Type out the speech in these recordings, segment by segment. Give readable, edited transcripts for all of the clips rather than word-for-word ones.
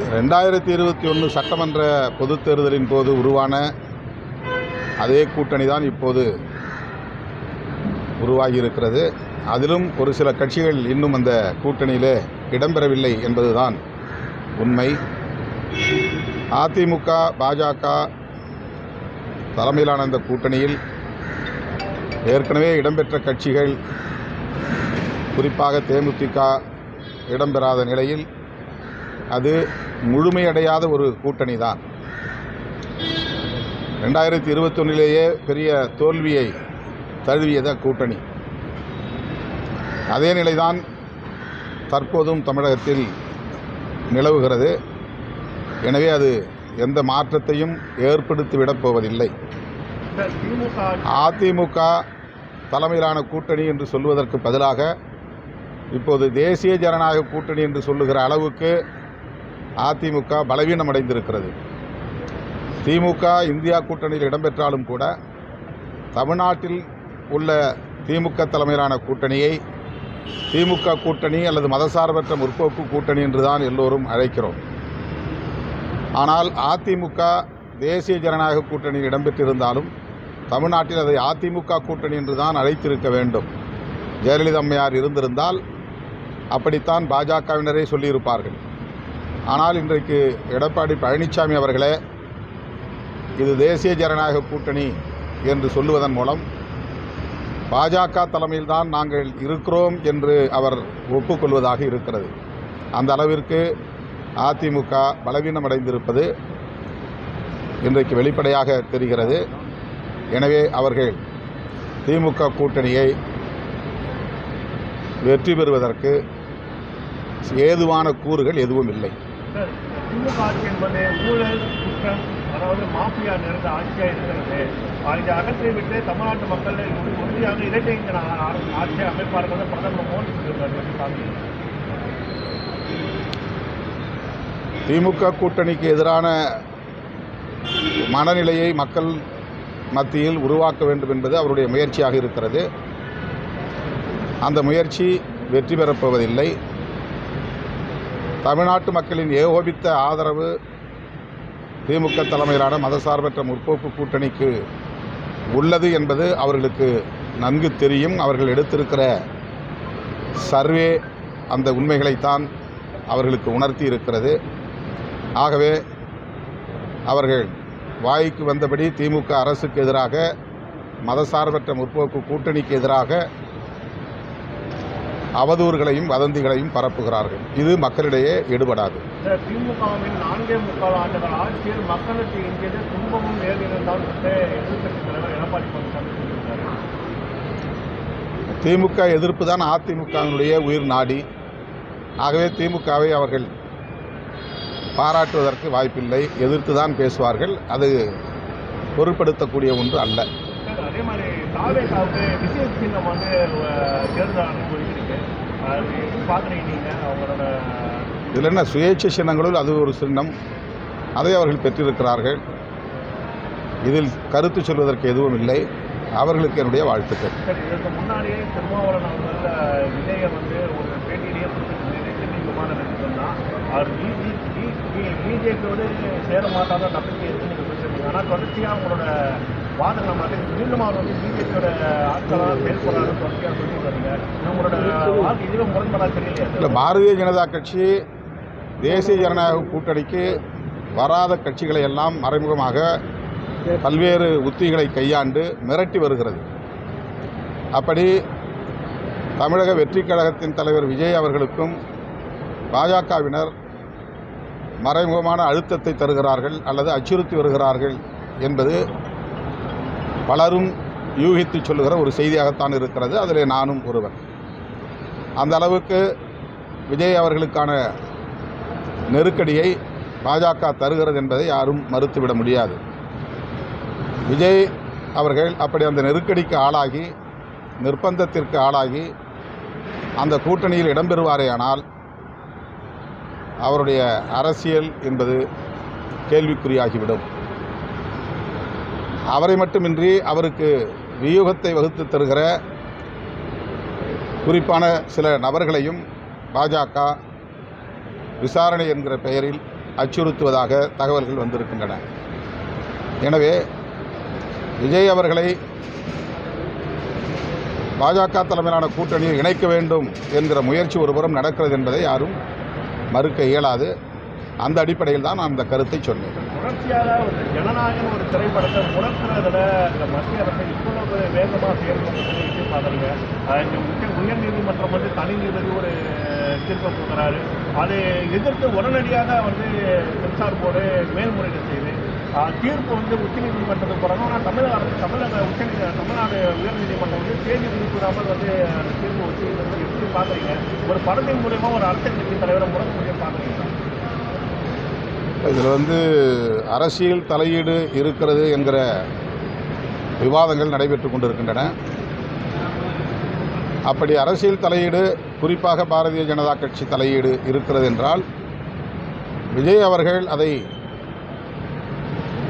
2021 சட்டமன்ற பொதுத் தேர்தலின் போது உருவான அதே கூட்டணி தான் இப்போது உருவாகி இருக்கிறது. அதிலும் ஒரு சில கட்சிகள் இன்னும் அந்த கூட்டணியிலே இடம்பெறவில்லை என்பதுதான் உண்மை. அதிமுக, பாஜக தலைமையிலான அந்த கூட்டணியில் ஏற்கனவே இடம்பெற்ற கட்சிகள், குறிப்பாக தேமுதிக இடம்பெறாத நிலையில் அது முழுமையடையாத ஒரு கூட்டணி தான். 2021 பெரிய தோல்வியை தழுவியத கூட்டணி. அதே நிலைதான் தற்போதும் தமிழகத்தில் நிலவுகிறது. எனவே அது எந்த மாற்றத்தையும் ஏற்படுத்திவிடப் போவதில்லை. அதிமுக தலைமையிலான கூட்டணி என்று சொல்வதற்கு பதிலாக இப்போது தேசிய ஜனநாயக கூட்டணி என்று சொல்லுகிற அளவுக்கு அதிமுக பலவீனமடைந்திருக்கிறது. திமுக இந்தியா கூட்டணியில் இடம்பெற்றாலும் கூட தமிழ்நாட்டில் உள்ள திமுக தலைமையிலான கூட்டணியை திமுக கூட்டணி அல்லது மதசார்பற்ற முற்போக்கு கூட்டணி என்றுதான் எல்லோரும் அழைக்கிறோம். ஆனால் அதிமுக தேசிய ஜனநாயக கூட்டணியில் இடம்பெற்றிருந்தாலும் தமிழ்நாட்டில் அதை அதிமுக கூட்டணி என்று தான் அழைத்திருக்க வேண்டும். ஜெயலலிதா அம்மையார் இருந்திருந்தால் அப்படித்தான் பாஜகவினரே சொல்லியிருப்பார்கள். ஆனால் இன்றைக்கு எடப்பாடி பழனிசாமி அவர்களே இது தேசிய ஜனநாயக கூட்டணி என்று சொல்லுவதன் மூலம் பாஜக தலைமையில்தான் நாங்கள் இருக்கிறோம் என்று அவர் ஒப்புக்கொள்வதாக இருக்கிறது. அந்த அளவிற்கு அதிமுக பலவீனமடைந்திருப்பது இன்றைக்கு வெளிப்படையாக தெரிகிறது. எனவே அவர்கள் திமுக கூட்டணியை வெற்றி பெறுவதற்கு ஏதுவான கூறுகள் எதுவும் இல்லை. திமுக ஆட்சி என்பது ஊழல், குற்றம், அதாவது மாஃபியா நிறைந்த ஆட்சியாக இருக்கிறது. இதை அகற்றிவிட்டு தமிழ்நாட்டு மக்கள் உறுதியாக இரட்டை ஆட்சியை அமைப்பார்கள் பிரதமர் மோடி சொல்லியிருக்காரு. திமுக கூட்டணிக்கு எதிரான மனநிலையை மக்கள் மத்தியில் உருவாக்க வேண்டும் என்பது அவருடைய முயற்சியாக இருக்கிறது. அந்த முயற்சி வெற்றி பெறப்போவதில்லை. தமிழ்நாட்டு மக்களின் ஏகோபித்த ஆதரவு திமுக தலைமையிலான மதசார்பற்ற முற்போக்கு கூட்டணிக்கு உள்ளது என்பது அவர்களுக்கு நன்கு தெரியும். அவர்கள் எடுத்திருக்கிற சர்வே அந்த உண்மைகளைத்தான் அவர்களுக்கு உணர்த்தி இருக்கிறது. ஆகவே அவர்கள் வாய்க்கு வந்தபடி திமுக அரசுக்கு எதிராக, மதசார்பற்ற முற்போக்கு கூட்டணிக்கு எதிராக அவதூறுகளையும் வதந்திகளையும் பரப்புகிறார்கள். இது மக்களிடையே எடுபடாது. திமுகவின் 4.25 ஆண்டுகள் ஆட்சியில் மக்களுக்கு எங்கியது துன்பமும் நேர்ந்தால் எதிர்க்கட்சித் தலைவர் எடப்பாடி பழனிசாமி சொல்லியிருக்காரு. திமுக எதிர்ப்பு தான் அதிமுகவினுடைய உயிர் நாடி. ஆகவே திமுகவை அவர்கள் பாராட்டுவதற்கு வாய்ப்பில்லை. எதிர்த்து தான் பேசுவார்கள். அது பொருட்படுத்தக்கூடிய ஒன்று அல்ல. அதே மாதிரி தாவேகாவுக்கு விசேஷ சின்னம் வந்து தேர்தல் அனுமதிக்கிறீங்க, பார்க்குறீங்க நீங்கள் அவங்களோட இதில் என்ன சுயேட்சை சின்னங்களுள் அது ஒரு சின்னம், அதை அவர்கள் பெற்றிருக்கிறார்கள். இதில் கருத்து சொல்வதற்கு எதுவும் இல்லை. அவர்களுக்கு என்னுடைய வாழ்த்துக்கள். சரி, இதற்கு முன்னாடியே திருமாவளவன் அவர்கள் விஜயை வந்து ஒரு பேட்டியிலேயே சொன்னால் அவர் பிஜேபியோடு சேர மாட்டாத நம்பிக்கை இருக்குன்னு நீங்கள் சொல்லியிருந்தீங்க. ஆனால் தொடர்ச்சியாக அவங்களோட வாதங்களை மாற்றி மீண்டும் அவர் வந்து பிஜேபியோட ஆட்களாக செயல்படுறாரு தொடர்ச்சியாக சொல்லிட்டு வரீங்க. உங்களோட வாக்கு இதில் முரண்படாக தெரியலையா? இல்லை, பாரதிய ஜனதா கட்சி தேசிய ஜனநாயக கூட்டணிக்கு வராத கட்சிகளை எல்லாம் மறைமுகமாக பல்வேறு உத்திகளை கையாண்டு மிரட்டி வருகிறது. அப்படி தமிழக வெற்றிக் கழகத்தின் தலைவர் விஜய் அவர்களுக்கும் பாஜகவினர் மறைமுகமான அழுத்தத்தை தருகிறார்கள் அல்லது அச்சுறுத்தி வருகிறார்கள் என்பது பலரும் யூகித்து சொல்லுகிற ஒரு செய்தியாகத்தான் இருக்கிறது. அதில் நானும் ஒருவன். அந்த அளவுக்கு விஜய் அவர்களுக்கான நெருக்கடியை பாஜக தருகிறது என்பதை யாரும் மறுத்துவிட முடியாது. விஜய் அவர்கள் அப்படி அந்த நெருக்கடிக்கு ஆளாகி, நிர்பந்தத்திற்கு ஆளாகி அந்த கூட்டணியில் இடம்பெறுவாரேயானால் அவருடைய அரசியல் என்பது கேள்விக்குறியாகிவிடும். அவரை மட்டுமின்றி அவருக்கு வியூகத்தை வகுத்து தருகிற குறிப்பான சில நபர்களையும் பாஜக விசாரணை என்கிற பெயரில் அச்சுறுத்துவதாக தகவல்கள் வந்திருக்கின்றன. எனவே விஜய் அவர்களை பாஜக தலைமையிலான கூட்டணியில் இணைக்க வேண்டும் என்கிற முயற்சி ஒருபுறம் நடக்கிறது என்பதை யாரும் மறுக்க இயலாது. அந்த அடிப்படையில் தான் நான் அந்த கருத்தை சொன்னேன். தொடர்ச்சியாக ஒரு ஜனநாயகம் ஒரு திரைப்படத்தை முடக்கிறதுல இந்த மத்திய அரசு இவ்வளவு வேகமாக செயல்பட்டு பார்க்குறீங்க. உயர்நீதிமன்றம் வந்து தனி நீதிபதி ஒரு தீர்ப்பை கொடுக்குறாரு. அதை எதிர்த்து உடனடியாக வந்து சென்சார் போர்டு மேல்முறையீடு செய்து தீர்ப்பு வந்து உச்சநீதிமன்றத்துக்கு போகிறாங்க. ஆனால் தமிழக அரசு தமிழ்நாடு உயர்நீதிமன்றம் வந்து தேதி குறிப்பிடாமல் வந்து அந்த தீர்ப்பு வச்சு எப்படி பார்க்குறீங்க? ஒரு படத்தின் மூலயமா ஒரு அரசியல் கட்சி தலைவரை முடக்க முடியும் பார்க்குறீங்களா? இதில் வந்து அரசியல் தலையீடு இருக்கிறது என்கிற விவாதங்கள் நடைபெற்று கொண்டிருக்கின்றன. அப்படி அரசியல் தலையீடு, குறிப்பாக பாரதிய ஜனதா கட்சி தலையீடு இருக்கிறது என்றால் விஜய் அவர்கள் அதை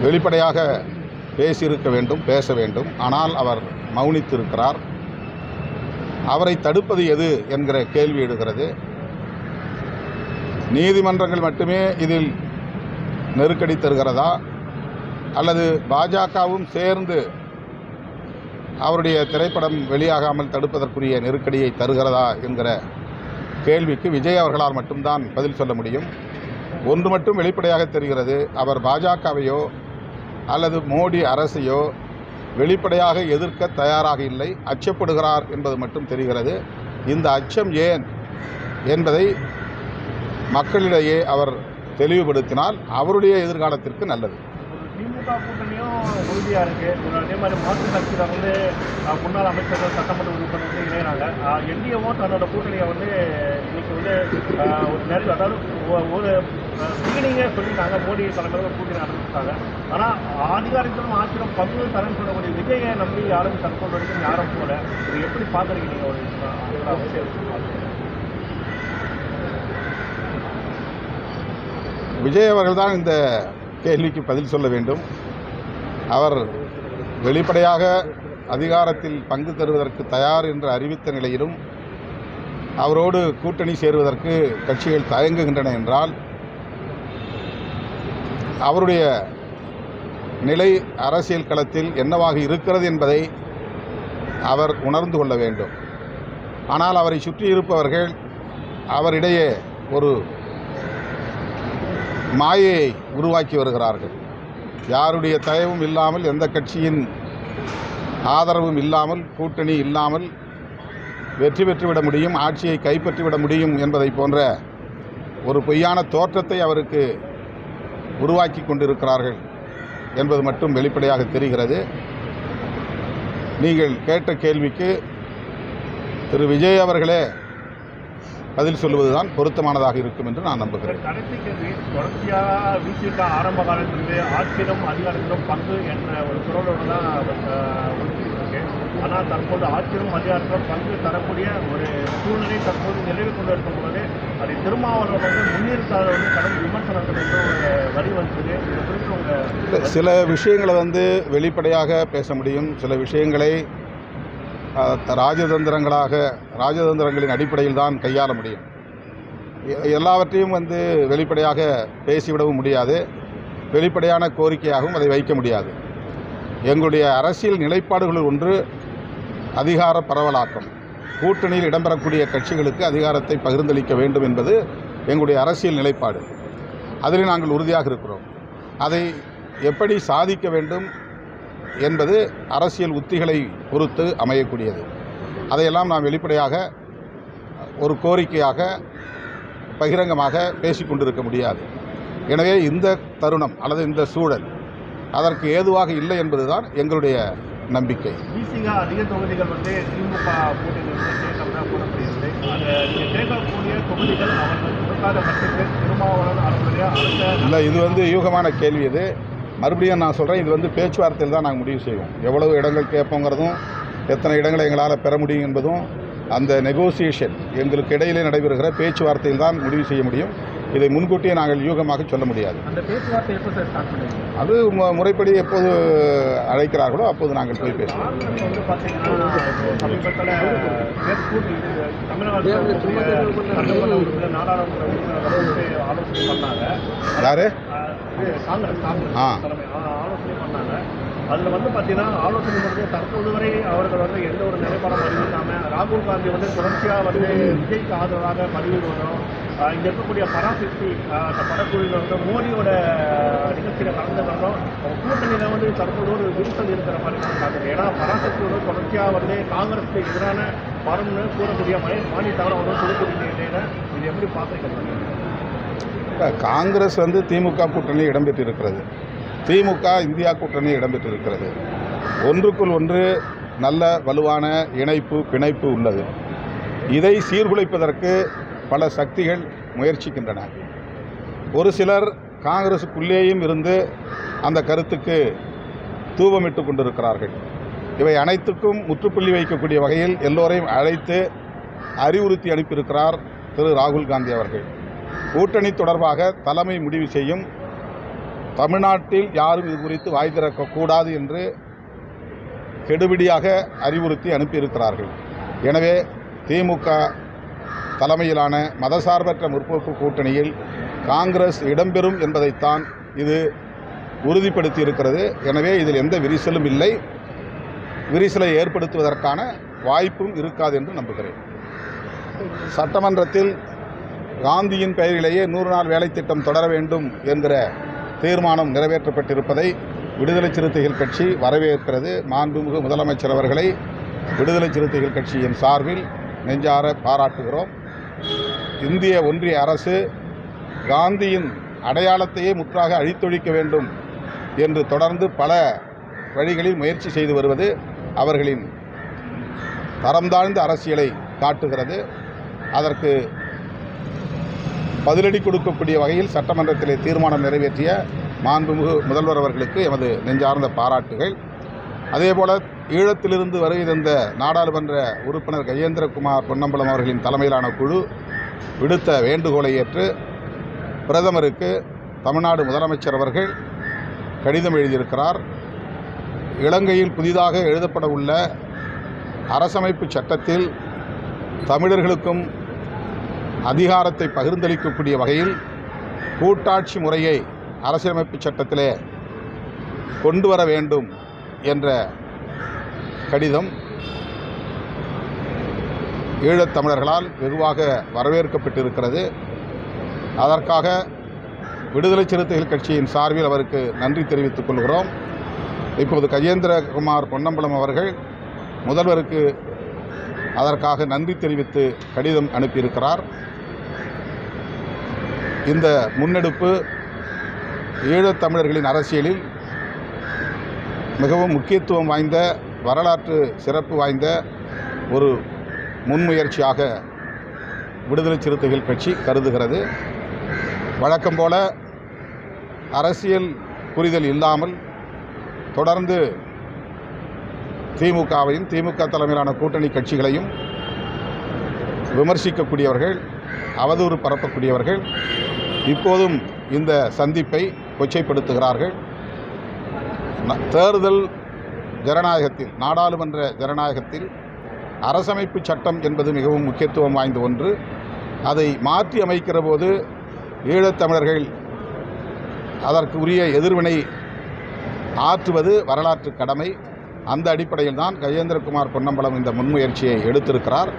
வெளிப்படையாக பேசியிருக்க வேண்டும், பேச வேண்டும். ஆனால் அவர் மௌனித்திருக்கிறார். அவரை தடுப்பது எது என்கிற கேள்வி எழுகிறது. நீதிமன்றங்கள் மட்டுமே இதில் நெருக்கடி தருகிறதா, அல்லது பாஜகவும் சேர்ந்து அவருடைய திரைப்படம் வெளியாகாமல் தடுப்பதற்குரிய நெருக்கடியை தருகிறதா என்கிற கேள்விக்கு விஜய் அவர்களால் மட்டும்தான் பதில் சொல்ல முடியும். ஒன்று மட்டும் வெளிப்படையாக தெரிகிறது, அவர் பாஜகவையோ அல்லது மோடி அரசையோ வெளிப்படையாக எதிர்க்க தயாராக இல்லை, அச்சப்படுகிறார் என்பது மட்டும் தெரிகிறது. இந்த அச்சம் ஏன் என்பதை மக்களிடையே அவர் தெளிவுபடுத்தினால் அவருடைய எதிர்காலத்திற்கு நல்லது. திமுக கூட்டணியும் உறுதியாக இருக்குது. அதே மாதிரி மாற்றுக் கட்சியில் வந்து முன்னாள் அமைச்சர்கள் சட்டமன்ற உறுப்பினர் வந்து இணைகிறாங்க. என்டிஏவும் தன்னோட கூட்டணியை வந்து இன்னைக்கு வந்து ஒரு நேரத்தில், அதாவது ஒரு ஸ்கிரீனிங்கே சொல்லிட்டாங்க, மோடி தலைமையில் ஒரு கூட்டணி ஆரம்பிச்சிட்டாங்க. ஆனால் அதிகாரத்திலும் ஆட்சியிலும் பங்கு தரன்னு சொல்லக்கூடிய விஜயை நம்பி யாரும் தற்போது வரைக்கும் யாரும் போல. இது எப்படி பார்க்குறீங்க நீங்கள்? ஒரு அவசியம் விஜய் அவர்கள் தான் இந்த கேள்விக்கு பதில் சொல்ல வேண்டும். அவர் வெளிப்படையாக அதிகாரத்தில் பங்கு தருவதற்கு தயார் என்று அறிவித்த நிலையிலும் அவரோடு கூட்டணி சேருவதற்கு கட்சிகள் தயங்குகின்றன என்றால் அவருடைய நிலை அரசியல் களத்தில் என்னவாக இருக்கிறது என்பதை அவர் உணர்ந்து கொள்ள வேண்டும். ஆனால் அவரை சுற்றியிருப்பவர்கள் அவரிடையே ஒரு மாயையை உருவாக்கி வருகிறார்கள். யாருடைய தயவும் இல்லாமல், எந்த கட்சியின் ஆதரவும் இல்லாமல், கூட்டணி இல்லாமல் வெற்றி பெற்றுவிட முடியும், ஆட்சியை கைப்பற்றிவிட முடியும் என்பதை போன்ற ஒரு பொய்யான தோற்றத்தை அவருக்கு உருவாக்கி கொண்டிருக்கிறார்கள் என்பது மட்டும் வெளிப்படையாக தெரிகிறது. நீங்கள் கேட்ட கேள்விக்கு திரு விஜய் அவர்களே பதில் சொல்லுவதுதான் பொருத்தமானதாக இருக்கும் என்று நான் நம்புகிறேன். கடைசி கேள்வி, தொடர்ச்சியாக விசிக ஆரம்ப காலத்திலிருந்து ஆட்சியிலும் அதிகாரத்திலும் பங்கு என்ற ஒரு குரலோடு தான் ஒதுக்கிட்டு இருக்கு. ஆனால் தற்போது ஆட்சியிலும் அதிகாரத்திலும் பங்கு தரக்கூடிய ஒரு சூழ்நிலை தற்போது நிலவி கொண்டு இருக்கும் பொழுது அதை திருமாவளவன் வந்து முன்னிறுத்தாத வந்து கடும் விமர்சனத்தில் வந்து ஒரு வரி வந்தது. இது குறித்து உங்கள் சில விஷயங்களை வந்து வெளிப்படையாக பேச முடியும், சில விஷயங்களை ராஜதந்திரங்களின் அடிப்படையில் தான் கையாள முடியும். எல்லாவற்றையும் வந்து வெளிப்படையாக பேசிவிடவும் முடியாது, வெளிப்படையான கோரிக்கையாகவும் அதை வைக்க முடியாது. எங்களுடைய அரசியல் நிலைப்பாடுகளில் ஒன்று அதிகார பரவலாக்கம். கூட்டணியில் இடம்பெறக்கூடிய கட்சிகளுக்கு அதிகாரத்தை பகிர்ந்தளிக்க வேண்டும் என்பது எங்களுடைய அரசியல் நிலைப்பாடு. அதில் நாங்கள் உறுதியாக இருக்கிறோம். அதை எப்படி சாதிக்க வேண்டும் என்பது அரசியல் உத்திகளை பொறுத்து அமையக்கூடியது. அதையெல்லாம் நாம் வெளிப்படையாக ஒரு கோரிக்கையாக பகிரங்கமாக பேசிக்கொண்டிருக்க முடியாது. எனவே இந்த தருணம் அல்லது இந்த சூழல் அதற்கு ஏதுவாக இல்லை என்பதுதான் எங்களுடைய நம்பிக்கை. விசிக அதிக தொகுதிகள் வந்து திமுக கூட்டணியில் சேர்க்கதான் போடப்படுகிறது. அதை நீங்கள் கேட்கக்கூடிய தொகுதிகள் அவர்கள் கொடுக்காத பட்சத்தில் திருமாவளவன் அரசுடைய இல்லை, இது வந்து யூகமான கேள்வி. இது மறுபடியும் நான் சொல்கிறேன், இது வந்து பேச்சுவார்த்தையில் தான் நாங்கள் முடிவு செய்வோம். எவ்வளவு இடங்கள் கேட்போங்கிறதும், எத்தனை இடங்களை எங்களால் பெற முடியும் என்பதும் அந்த நெகோசியேஷன் எங்களுக்கு இடையிலே நடைபெறுகிற பேச்சுவார்த்தையில் தான் முடிவு செய்ய முடியும். இதை முன்கூட்டியே நாங்கள் யூகமாக சொல்ல முடியாது. அந்த பேச்சுவார்த்தை எப்போ சார் ஸ்டார்ட் பண்ணுவீங்க? அது முறைப்படி எப்போது அழைக்கிறார்களோ அப்போது நாங்கள் போய் பேசுவோம். காங்கிரஸ் வந்து பார்த்தீங்கன்னா சமீபத்தில் தமிழ்நாடு உறுப்பினர் நாடாளுமன்ற உறுப்பினர் ஆலோசனை பண்ணாங்க. யாரு? காங்கிரஸ் ஆ. தலைமை ஆலோசனை பண்ணாங்க. அதில் வந்து பார்த்தீங்கன்னா ஆலோசனை வந்து தற்போது வரை அவர்கள் வந்து எந்த ஒரு நிலைப்பாடும் அறிவிக்காமல் ராகுல் காந்தி வந்து தொடர்ச்சியாக வந்து விஜய்க்கு ஆதரவாக பதிவிடுவதும் இங்கே இருக்கக்கூடிய பராசக்தி அந்த படக்குழுவில் வந்து மோடியோட நிகழ்ச்சியில் கலந்துக்கிறதும் கூட்டணியில் வந்து தற்போது ஒரு விரிசல் இருக்கிற மாதிரி பார்க்குது. ஏன்னா பராசக்தி வந்து தொடர்ச்சியாக வந்து காங்கிரஸுக்கு எதிரான மரம்னு கூறக்கூடிய மாநில தவிர வந்து கொடுக்கக்கூடிய நிலையில் இது எப்படி பார்க்குறீங்க? காங்கிரஸ் வந்து திமுக கூட்டணி இடம்பெற்றிருக்கிறது, திமுக இந்தியா கூட்டணி இடம்பெற்றிருக்கிறது. ஒன்றுக்குள் ஒன்று நல்ல வலுவான இணைப்பு பிணைப்பு உள்ளது. இதை சீர்குலைப்பதற்கு பல சக்திகள் முயற்சிக்கின்றன. ஒரு சிலர் காங்கிரஸுக்குள்ளேயும் இருந்து அந்த கருத்துக்கு தூபமிட்டு கொண்டிருக்கிறார்கள். இவை அனைத்துக்கும் முற்றுப்புள்ளி வைக்கக்கூடிய வகையில் எல்லோரையும் அழைத்து அறிவுறுத்தி அனுப்பியிருக்கிறார் திரு ராகுல் காந்தி அவர்கள். கூட்டணி தொடர்பாக தலைமை முடிவு செய்யும், தமிழ்நாட்டில் யாரும் இது குறித்து வாய் திறக்கக்கூடாது என்று கெடுபிடியாக அறிவுறுத்தி அனுப்பியிருக்கிறார்கள். எனவே திமுக தலைமையிலான மதசார்பற்ற முற்போக்கு கூட்டணியில் காங்கிரஸ் இடம்பெறும் என்பதைத்தான் இது உறுதிப்படுத்தி இருக்கிறது. எனவே இதில் எந்த விரிசலும் இல்லை, விரிசலை ஏற்படுத்துவதற்கான வாய்ப்பும் இருக்காது என்று நம்புகிறேன். சட்டமன்றத்தில் காந்தியின் பெயரிலேயே 100 நாள் வேலை திட்டம் தொடர வேண்டும் என்கிற தீர்மானம் நிறைவேற்றப்பட்டிருப்பதை விடுதலை சிறுத்தைகள் கட்சி வரவேற்கிறது. மாண்புமிகு முதலமைச்சர் அவர்களை விடுதலை சிறுத்தைகள் கட்சியின் சார்பில் நெஞ்சார பாராட்டுகிறோம். இந்திய ஒன்றிய அரசு காந்தியின் அடையாளத்தையே முற்றாக அழித்தொழிக்க வேண்டும் என்று தொடர்ந்து பல வழிகளில் முயற்சி செய்து வருவது அவர்களின் தரம் தாழ்ந்த அரசியலை காட்டுகிறது. அதற்கு பதிலடி கொடுக்கக்கூடிய வகையில் சட்டமன்றத்திலே தீர்மானம் நிறைவேற்றிய மாண்புமிகு முதல்வர் அவர்களுக்கு எமது நெஞ்சார்ந்த பாராட்டுகள். அதேபோல ஈழத்திலிருந்து வருகை தந்த நாடாளுமன்ற உறுப்பினர் கஜேந்திரகுமார் பொன்னம்பலம் அவர்களின் தலைமையிலான குழு விடுத்த வேண்டுகோளை ஏற்று பிரதமருக்கு தமிழ்நாடு முதலமைச்சர் அவர்கள் கடிதம் எழுதியிருக்கிறார். இலங்கையில் புதிதாக எழுதப்பட உள்ள அரசமைப்பு சட்டத்தில் தமிழர்களுக்கும் அதிகாரத்தை பகிர்ந்தளிக்கக்கூடிய வகையில் கூட்டாட்சி முறையை அரசியலமைப்பு சட்டத்திலே கொண்டு வர வேண்டும் என்ற கடிதம் ஈழத்தமிழர்களால் வெகுவாக வரவேற்கப்பட்டிருக்கிறது. அதற்காக விடுதலை சிறுத்தைகள் கட்சியின் சார்பில் அவருக்கு நன்றி தெரிவித்துக் கொள்கிறோம். இப்போது கஜேந்திரகுமார் பொன்னம்பலம் அவர்கள் முதல்வருக்கு அதற்காக நன்றி தெரிவித்து கடிதம் அனுப்பியிருக்கிறார். இந்த முன்னெடுப்பு ஈழத்தமிழர்களின் அரசியலில் மிகவும் முக்கியத்துவம் வாய்ந்த, வரலாற்று சிறப்பு வாய்ந்த ஒரு முன்முயற்சியாக விடுதலை சிறுத்தைகள் கட்சி கருதுகிறது. வழக்கம் போல அரசியல் புரிதல் இல்லாமல் தொடர்ந்து திமுகவையும் திமுக தலைமையிலான கூட்டணி கட்சிகளையும் விமர்சிக்கக்கூடியவர்கள், அவதூறு பரப்பக்கூடியவர்கள் இப்போதும் இந்த சந்திப்பை கொச்சைப்படுத்துகிறார்கள். தேர்தல் ஜனநாயகத்தில், நாடாளுமன்ற ஜனநாயகத்தில் அரசமைப்பு சட்டம் என்பது மிகவும் முக்கியத்துவம் வாய்ந்த ஒன்று. அதை மாற்றி அமைக்கிற போது ஈழத்தமிழர்கள் அதற்கு உரிய எதிர்வினை ஆற்றுவது வரலாற்று கடமை. அந்த அடிப்படையில் தான் கஜேந்திரகுமார் பொன்னம்பலம் இந்த முன்முயற்சியை எடுத்திருக்கிறார்.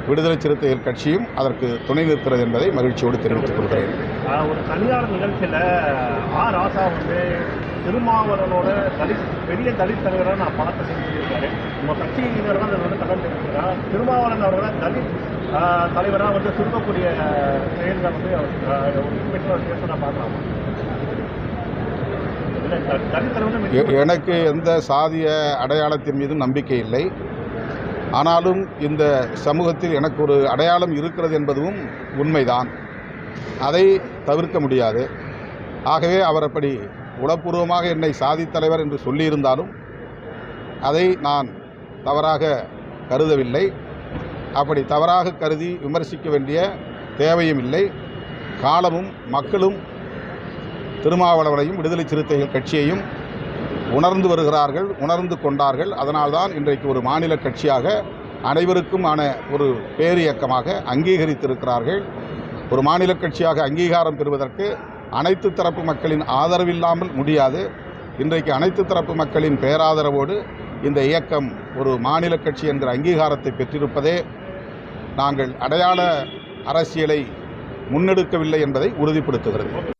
விடுதலை சிறுத்தைகள் கட்சியும் அதற்கு துணை நிற்கிறது என்பதை மகிழ்ச்சியோடு தெரிவித்துக் கொள்கிறேன். ஒரு தனியார் நிகழ்ச்சியில் ராசா வந்து திருமாவளவனோட பெரிய தலித் தலைவராக நான் பார்த்து செஞ்சுருக்காரு. உங்கள் கட்சியினர் தான் வந்து கலந்து இருக்கிறார். திருமாவளவன் அவர்களை தலித் தலைவராக வந்து சுருக்கக்கூடிய செயல்களை வந்து பேச நான் பார்க்கலாமா? எனக்கு எந்த சாதிய அடையாளத்தின் மீதும் நம்பிக்கை இல்லை. ஆனாலும் இந்த சமூகத்தில் எனக்கு ஒரு அடையாளம் இருக்கிறது என்பதும் உண்மைதான். அதை தவிர்க்க முடியாது. ஆகவே அவர் அப்படி உளப்பூர்வமாக என்னை சாதித் தலைவர் என்று சொல்லியிருந்தாலும் அதை நான் தவறாக கருதவில்லை. அப்படி தவறாக கருதி விமர்சிக்க வேண்டிய தேவையும் இல்லை. காலமும் மக்களும் திருமாவளவனையும் விடுதலை சிறுத்தைகள் கட்சியையும் உணர்ந்து வருகிறார்கள், உணர்ந்து கொண்டார்கள். அதனால்தான் இன்றைக்கு ஒரு மாநில கட்சியாக அனைவருக்குமான ஒரு பேரியக்கமாக அங்கீகரித்திருக்கிறார்கள். ஒரு மாநில கட்சியாக அங்கீகாரம் பெறுவதற்கு அனைத்து தரப்பு மக்களின் ஆதரவில்லாமல் முடியாது. இன்றைக்கு அனைத்து தரப்பு மக்களின் பேராதரவோடு இந்த இயக்கம் ஒரு மாநில கட்சி என்கிற அங்கீகாரத்தை பெற்றிருப்பதே நாங்கள் அடையாள அரசியலை முன்னெடுக்கவில்லை என்பதை உறுதிப்படுத்துகிறது.